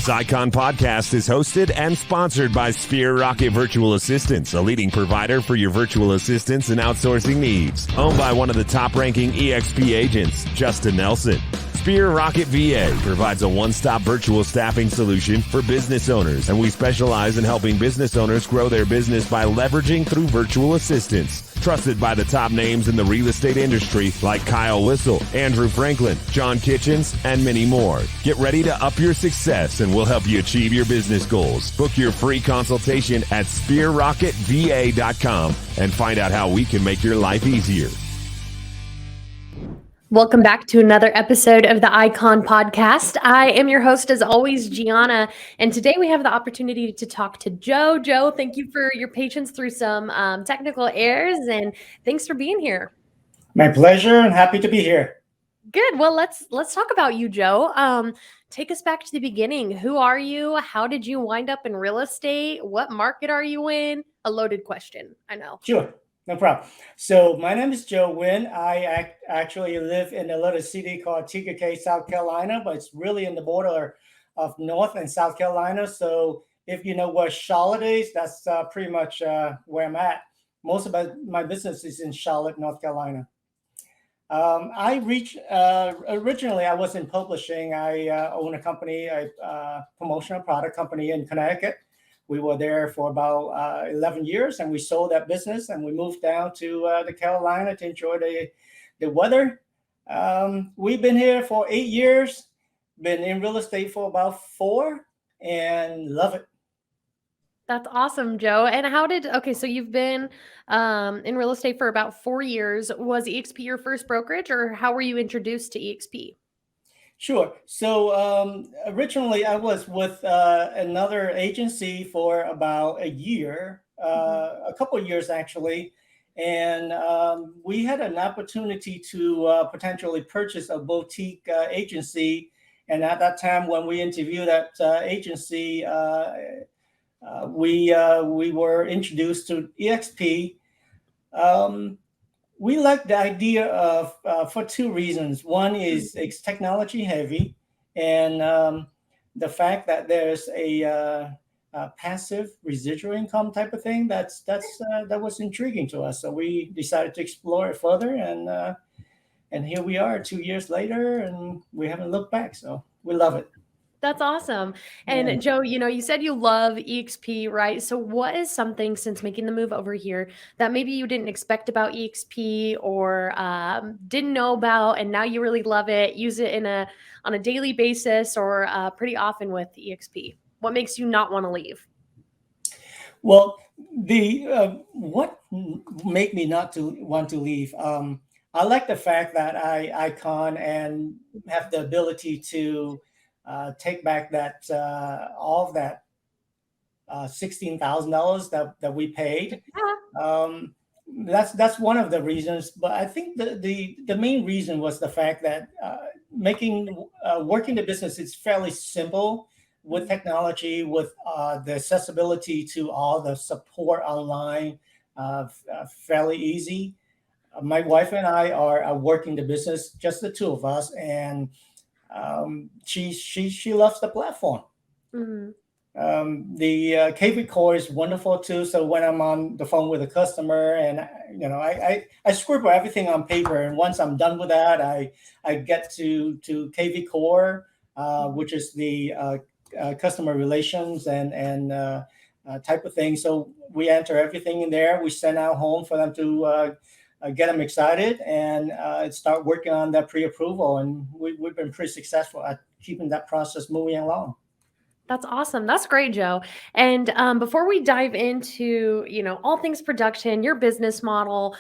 This Icon podcast is hosted and sponsored by Sphere Rocket Virtual Assistants, a leading provider for your virtual assistants and outsourcing needs. Owned by one of the top-ranking EXP agents, Justin Nelson. Sphere Rocket VA provides a one-stop virtual staffing solution for business owners, and we specialize in helping business owners grow their business by leveraging through virtual assistants. Trusted by the top names in the real estate industry like Kyle Whistle, Andrew Franklin, John Kitchens, and many more. Get ready to up your success and we'll help you achieve your business goals. Book your free consultation at sphererocketva.com and find out how we can make your life easier. Welcome back to another episode of the Icon Podcast. I am your host, as always, Gianna, and today we have the opportunity to talk to Joe. Joe, thank you for your patience through some technical errors, and thanks for being here. My pleasure, and happy to be here. Good. Well, let's talk about you, Joe. Take us back to the beginning. Who are you? How did you wind up in real estate? What market are you in? A loaded question, I know. Sure. No problem. So my name is Joe Nguyen. I actually live in a little city called Tunkhannock, South Carolina, but it's really in the border of North and South Carolina. So if you know where Charlotte is, that's pretty much where I'm at. Most of my business is in Charlotte, North Carolina. Originally I was in publishing. I own a company, a promotional product company in Connecticut. We were there for about 11 years, and we sold that business, and we moved down to the Carolina to enjoy the weather. We've been here for 8 years, been in real estate for about 4, and love it. That's awesome, Joe. And so you've been in real estate for about 4 years. Was EXP your first brokerage, or how were you introduced to EXP? Sure. So originally I was with another agency for about a year, a couple of years actually. And we had an opportunity to potentially purchase a boutique agency. And at that time, when we interviewed that agency, we were introduced to EXP. We like the idea of for 2 reasons. One is it's technology heavy, and the fact that there's a passive residual income type of thing that was intriguing to us. So we decided to explore it further, and here we are 2 years later, and we haven't looked back. So we love it. That's awesome. And yeah. Joe, you said you love EXP, right? So what is something, since making the move over here, that maybe you didn't expect about EXP or didn't know about, and now you really love it, use it on a daily basis or pretty often with EXP? What makes you not want to leave? Well, what made me not to want to leave? I like the fact that I icon and have the ability to take back that all of that $16,000 that we paid. That's one of the reasons. But I think the main reason was the fact that working the business is fairly simple with technology, with the accessibility to all the support online, fairly easy. My wife and I are working the business, just the 2 of us, and she loves the platform. Mm-hmm. The KV core is wonderful too. So when I'm on the phone with a customer, and I scribble everything on paper, and once I'm done with that, I get to KV core, which is the customer relations and type of thing. So we enter everything in there. We send out home for them to get them excited and start working on that pre-approval. And we've been pretty successful at keeping that process moving along. That's awesome. That's great, Joe. And before we dive into, all things production, your business model,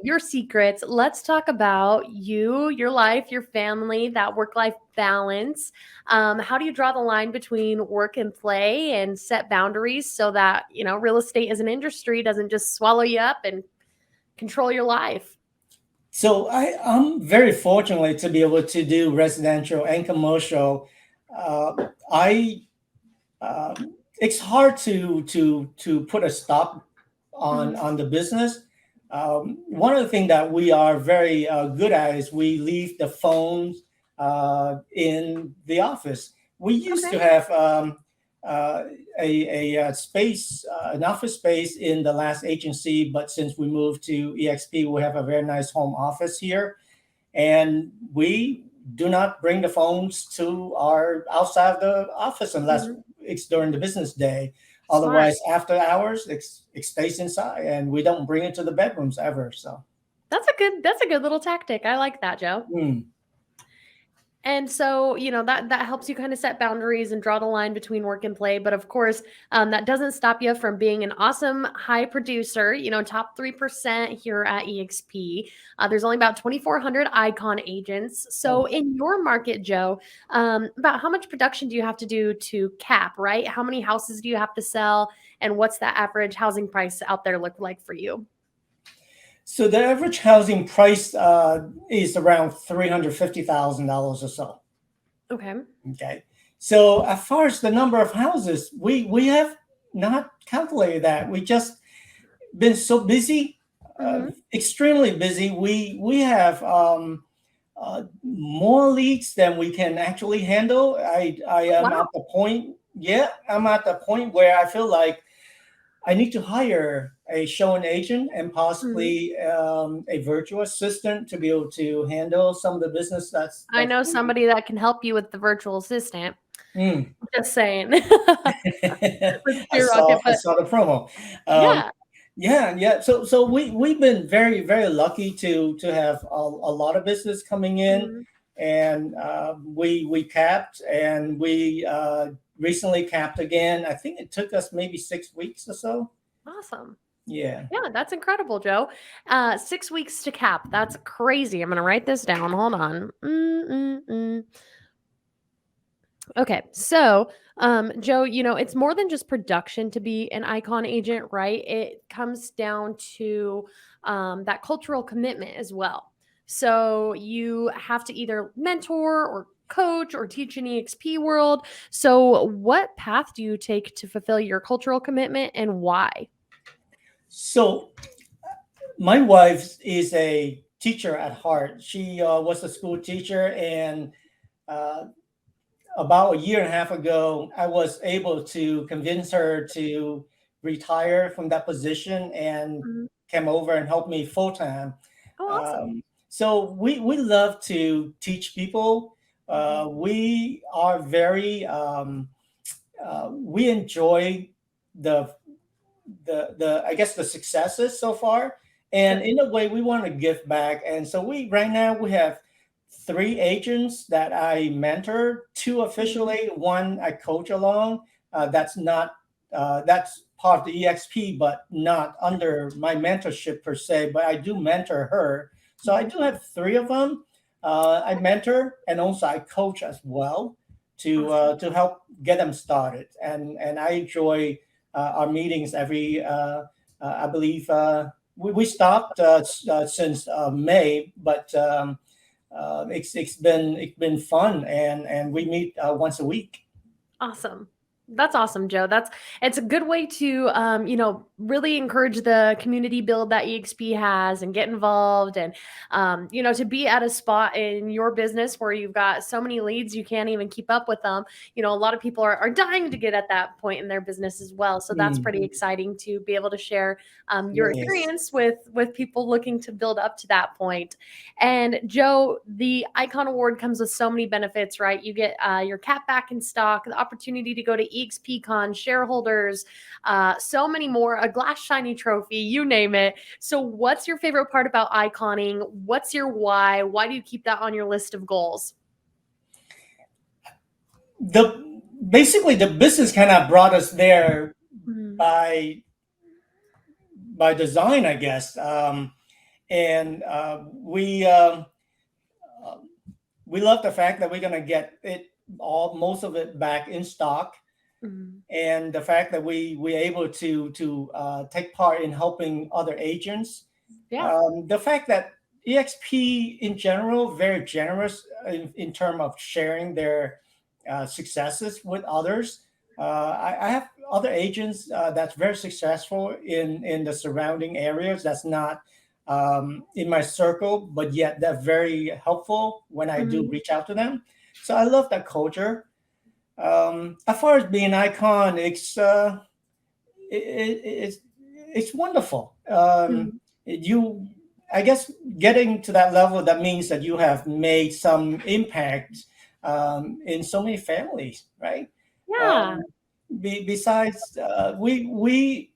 your secrets, let's talk about you, your life, your family, that work-life balance. How do you draw the line between work and play and set boundaries so that, real estate as an industry doesn't just swallow you up and control your life? So I'm very fortunate to be able to do residential and commercial. It's hard to put a stop on the business. One of the things that we are very good at is we leave the phones in the office. We used Okay. to have a space, an office space in the last agency, but since we moved to EXP, we have a very nice home office here, and we do not bring the phones to our outside of the office unless Mhm. it's during the business day. Smart. Otherwise, after hours, it stays inside, and we don't bring it to the bedrooms ever. So, That's a good little tactic. I like that, Joe. mm. And so, that helps you kind of set boundaries and draw the line between work and play. But of course, that doesn't stop you from being an awesome high producer, top 3% here at EXP. There's only about 2,400 icon agents. So in your market, Joe, about how much production do you have to do to cap, right? How many houses do you have to sell? And what's the average housing price out there look like for you? So the average housing price is around $350,000 or so. Okay. Okay. So as far as the number of houses, we have not calculated that. We just been so busy, Mm-hmm. extremely busy. We have more leads than we can actually handle. I am Wow. at the point. Yeah, I'm at the point where I feel like I need to hire a showing agent and Mhm. possibly a virtual assistant to be able to handle some of the business I that's know somebody that can help you with the virtual assistant. Mm. Just saying. With I Spear saw Rocket, I but saw the promo. Um, yeah. yeah. So we've been very very lucky to have a lot of business coming in, Mhm. and we capped and we recently capped again. I think it took us maybe 6 weeks or so. Awesome. Yeah. Yeah, that's incredible, Joe. 6 weeks to cap. That's crazy. I'm gonna write this down. Hold on. Okay, so Joe, it's more than just production to be an icon agent, right? It comes down to that cultural commitment as well. So you have to either mentor or coach or teach an EXP world. So, what path do you take to fulfill your cultural commitment and why? So my wife is a teacher at heart. She was a school teacher, and uh, about a year and a half ago, I was able to convince her to retire from that position and Mhm. came over and helped me full time. Oh, awesome. So we love to teach people. Mhm. We are very we enjoy the the I guess the successes so far, and Good. in a way we want to give back. And so we right now we have 3 agents that I mentor, 2 Mhm. officially, 1 I coach along. That's not that's part of the EXP, but not under my mentorship per se. But I do mentor her, so I Mhm. do have 3 of them. I mentor and also I coach as well Awesome. to help get them started. And I enjoy our meetings every. I believe we stopped since May, but it's been fun, and we meet once a week. Awesome. That's awesome, Joe. It's a good way to really encourage the community build that EXP has and get involved and to be at a spot in your business where you've got so many leads you can't even keep up with them. A lot of people are dying to get at that point in their business as well. So that's Mm, pretty exciting to be able to share your yes. experience with people looking to build up to that point. And Joe, the Icon Award comes with so many benefits, right? You get your cap back in stock, the opportunity to go to EXPCon, shareholders, so many more, a glass shiny trophy, you name it. So, what's your favorite part about iconing? What's your why? Why do you keep that on your list of goals? The basically the business kind of brought us there Mhm. by design, I guess. And uh, we love the fact that we're gonna get it all most of it back in stock, Mhm. and the fact that we're able to take part in helping other agents. Yeah. The fact that EXP in general very generous in terms of sharing their successes with others. I have other agents that's very successful in the surrounding areas. That's not in my circle, but yet they're very helpful when I do Mhm. reach out to them. So I love that culture. As far as being an icon, it's it's wonderful. Mhm. You, I guess, getting to that level, that means that you have made some impact in so many families, right? Yeah. Um, besides, we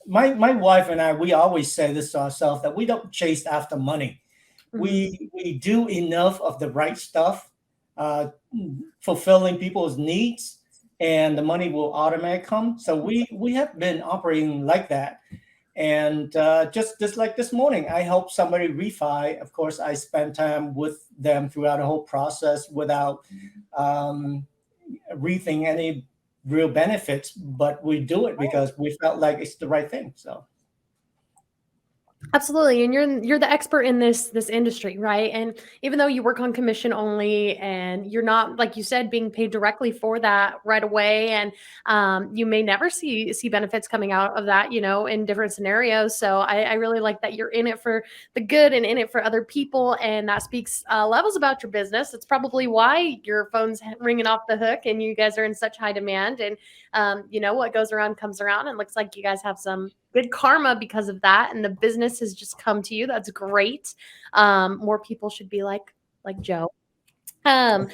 my wife and I, we always say this to ourselves, that we don't chase after money. Mhm. We do enough of the right stuff, uh, fulfilling people's needs, and the money will automatically come. So we have been operating like that. And just like this morning, I helped somebody refi. Of course, I spent time with them throughout the whole process without um, reaping any real benefits, but we do it because we felt like it's the right thing. So Absolutely. And you're the expert in this industry, right? And even though you work on commission only and you're not, like you said, being paid directly for that right away, and you may never see benefits coming out of that, in different scenarios. So I really like that you're in it for the good and in it for other people, and that speaks levels about your business. It's probably why your phone's ringing off the hook and you guys are in such high demand. And what goes around comes around, and looks like you guys have some good karma because of that, and the business has just come to you. That's great. More people should be like Joe. um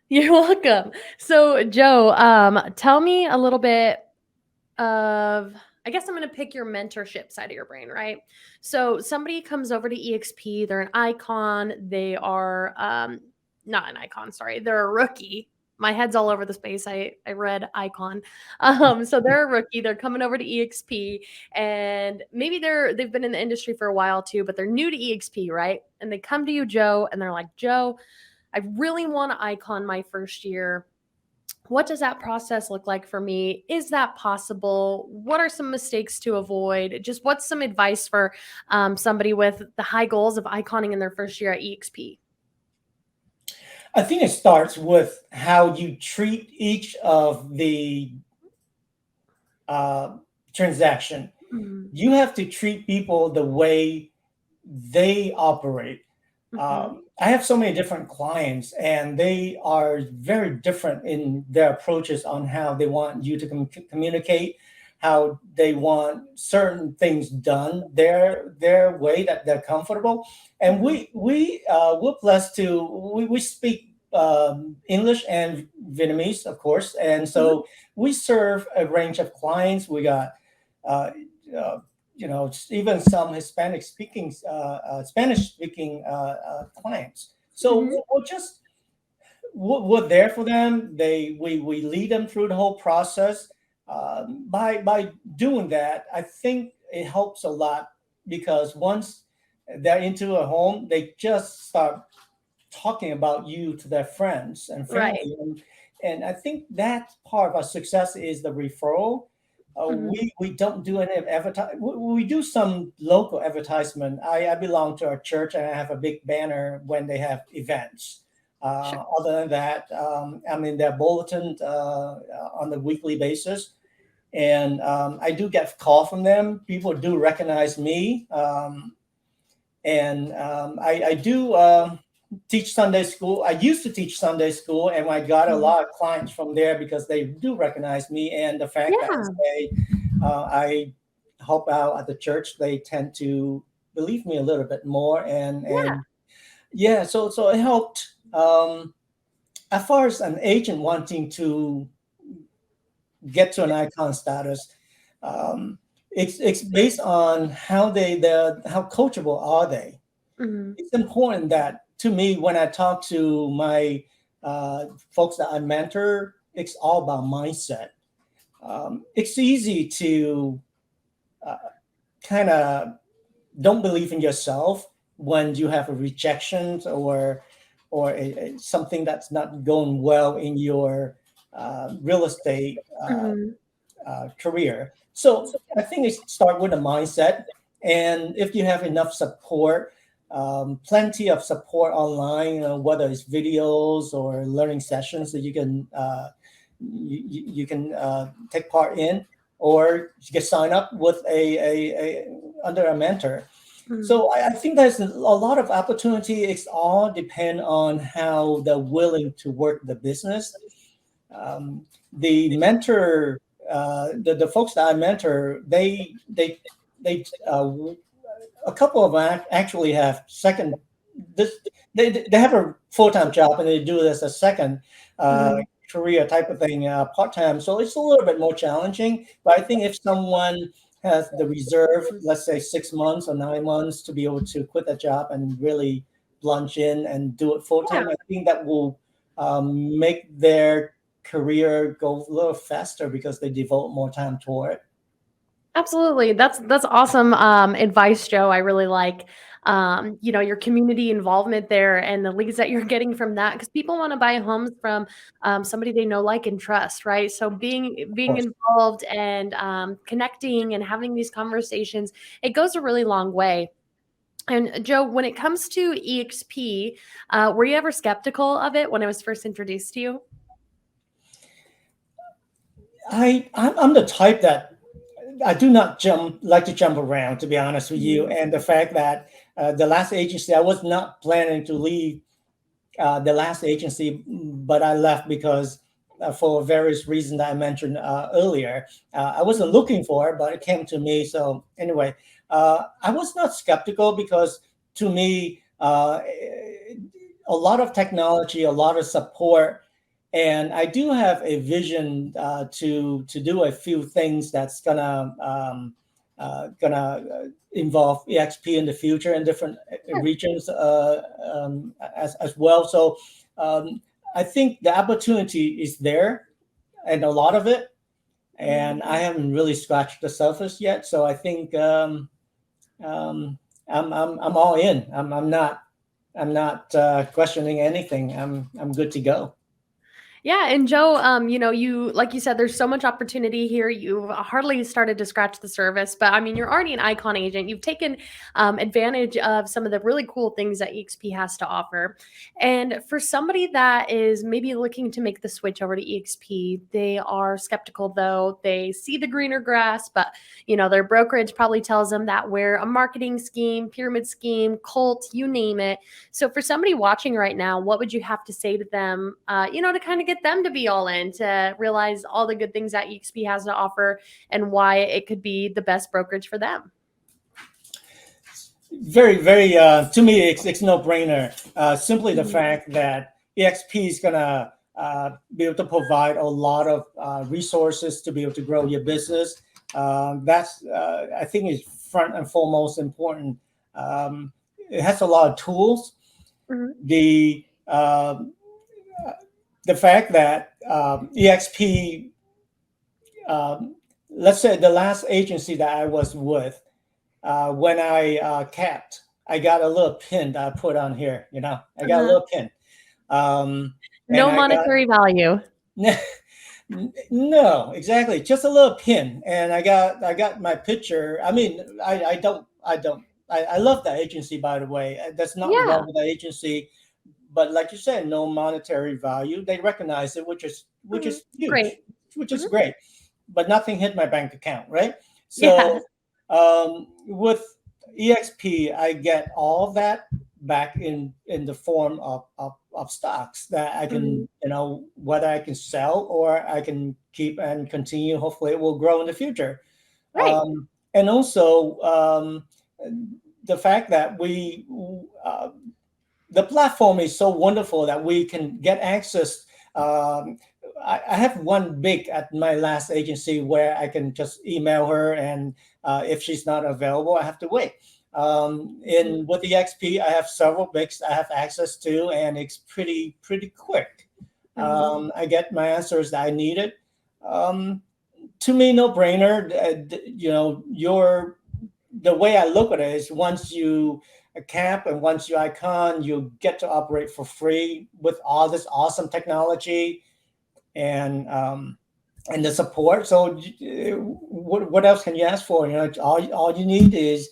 you're welcome. So Joe, tell me a little bit of, I guess I'm going to pick your mentorship side of your brain, right? So somebody comes over to EXP, they're an icon, they are not an icon, sorry, they're a rookie. My head's all over the space. I read icon. So they're a rookie, they're coming over to EXP, and maybe they've been in the industry for a while too, but they're new to EXP, right? And they come to you, Joe, and they're like, Joe, I really want to icon my first year. What does that process look like for me? Is that possible? What are some mistakes to avoid? Just what's some advice for somebody with the high goals of iconing in their first year at EXP? I think it starts with how you treat each of the uh, transaction. Mhm. You have to treat people the way they operate. Mhm. I have so many different clients, and they are very different in their approaches on how they want you to communicate, how they want certain things done their way that they're comfortable. And Mhm. we're blessed to we speak English and Vietnamese, of course, and Mhm. so we serve a range of clients. We got uh, uh, even some Spanish speaking clients. So Mhm. we're there for them. We lead them through the whole process. By doing that, I think it helps a lot, because once they're into a home, they just start talking about you to their friends and Right. family. And I think that part of our success is the referral. Mhm. We don't do any advertise. We do some local advertisement. I belong to a church, and I have a big banner when they have events. Sure. Other than that, I'm in their bulletin on the weekly basis, and I do get a call from them. People do recognize me, and I do teach Sunday school. I used to teach Sunday school, and I got a Mhm. lot of clients from there because they do recognize me. And the fact that Yeah. I help out at the church, they tend to believe me a little bit more. Yeah. And yeah, so it helped. As far as an agent wanting to get to an icon status, um, it's based on how coachable are they. Mhm. It's important that, to me, when I talk to my folks that I mentor, it's all about mindset. It's easy to uh, kind of don't believe in yourself when you have a rejection, something that's not going well in your real estate Mhm. career. So I think it starts with a mindset, and if you have enough support, plenty of support online, whether it's videos or learning sessions that you can take part in, or you can sign up with a under a mentor. Mhm. So I think there's a lot of opportunity. It's all depend on how they're willing to work the business. The mentor, the folks that I mentor, a couple of them actually have second. This they have a full-time job and they do this a second career type of thing, part-time. So it's a little bit more challenging. But I think if someone has the reserve, let's say 6 months or 9 months, to be able to quit that job and really plunge in and do it full-time, I think that will make their career go a little faster because they devote more time toward it. Absolutely. That's awesome advice, Joe. I really like your community involvement there and the leads that you're getting from that, because people want to buy homes from somebody they know, like, and trust, right? So being involved and connecting and having these conversations, it goes a really long way. And Joe, when it comes to EXP, were you ever skeptical of it when it was first introduced to you? I'm the type that I do not like to jump around, to be honest with you. And the fact that the last agency, I was not planning to leave the last agency, but I left because for various reasons that I mentioned earlier. I wasn't looking for it, but it came to me. So anyway, I was not skeptical because to me, a lot of technology, a lot of support, and I do have a vision to do a few things that's gonna involve EXP in the future in different regions as well. So I think the opportunity is there, and a lot of it, and I haven't really scratched the surface yet. So I think I'm all in. I'm not questioning anything. I'm good to go. Yeah, and Joe, you, like you said, there's so much opportunity here. You've hardly started to scratch the surface, but I mean, you're already an icon agent. You've taken advantage of some of the really cool things that EXP has to offer. And for somebody that is maybe looking to make the switch over to EXP, they are skeptical, though. They see the greener grass, but their brokerage probably tells them that we're a marketing scheme, pyramid scheme, cult, you name it. So for somebody watching right now, what would you have to say to them, to kind of get them to be all in, to realize all the good things that EXP has to offer and why it could be the best brokerage for them? Very, very, to me, it's no brainer. Simply the fact that EXP is going to be able to provide a lot of resources to be able to grow your business. That's, I think, is front and foremost important. It has a lot of tools. The fact that EXP, let's say the last agency that I was with, when I capped, I got a little pin that I put on here. I got a little pin. No monetary value. No, exactly, just a little pin, and I got my picture. I mean, I love that agency, by the way. That's not wrong with that agency. But like you said, no monetary value. They recognize it, which is huge, great. Which is great. But nothing hit my bank account, right? So with EXP, I get all of that back in the form of stocks that I can, whether I can sell or I can keep and continue. Hopefully, it will grow in the future. Right. And also the fact that the platform is so wonderful that we can get access. I have one big at my last agency where I can just email her, and if she's not available, I have to wait. With the EXP, I have several bigs I have access to, and it's pretty quick. I get my answers that I needed. To me, no brainer. The way I look at it is once you camp and once you icon, you get to operate for free with all this awesome technology and the support. So what else can you ask for? All you need is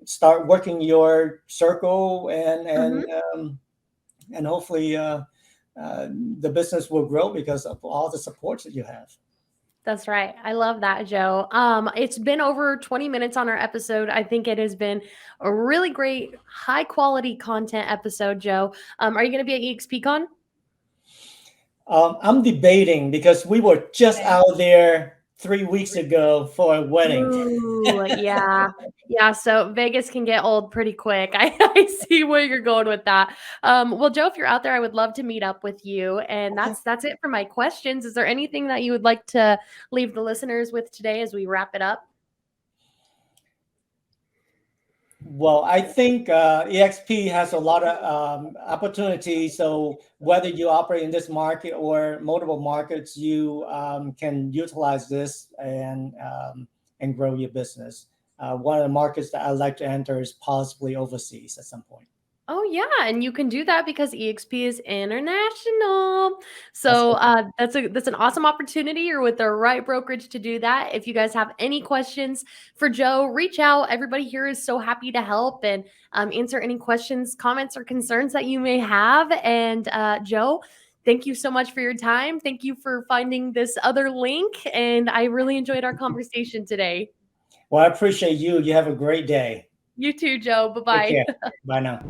start working your circle, and hopefully the business will grow because of all the supports that you have. That's right. I love that, Joe. It's been over 20 minutes on our episode. I think it has been a really great, high quality content episode, Joe. Are you going to be at EXPCon? I'm debating because we were just out there 3 weeks ago for a wedding. Ooh, yeah. Yeah. So Vegas can get old pretty quick. I see where you're going with that. Well, Joe, if you're out there, I would love to meet up with you. And Okay. that's it for my questions. Is there anything that you would like to leave the listeners with today as we wrap it up? Well, I think EXP has a lot of opportunities. So whether you operate in this market or multiple markets, you can utilize this and grow your business. One of the markets that I'd like to enter is possibly overseas at some point. Oh yeah, and you can do that because EXP is international. That's So correct. that's an awesome opportunity. You're with the right brokerage to do that. If you guys have any questions for Joe, reach out. Everybody here is so happy to help and answer any questions, comments, or concerns that you may have. And Joe, thank you so much for your time. Thank you for finding this other link, and I really enjoyed our conversation today. Well, I appreciate you. You have a great day. You too, Joe. Bye Take bye. care. Bye now.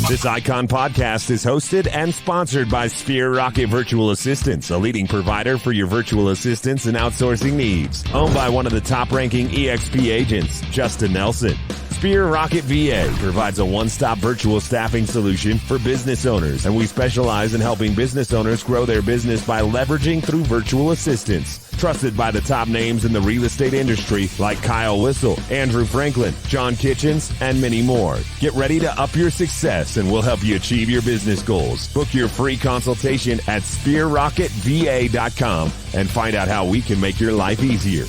This Icon podcast is hosted and sponsored by Sphere Rocket Virtual Assistants, a leading provider for your virtual assistants and outsourcing needs. Owned by one of the top-ranking EXP agents, Justin Nelson. Sphere Rocket VA provides a one-stop virtual staffing solution for business owners, and we specialize in helping business owners grow their business by leveraging through virtual assistants. Trusted by the top names in the real estate industry like Kyle Whistle, Andrew Franklin, John Kitchens, and many more. Get ready to up your success and we'll help you achieve your business goals. Book your free consultation at sphererocketva.com and find out how we can make your life easier.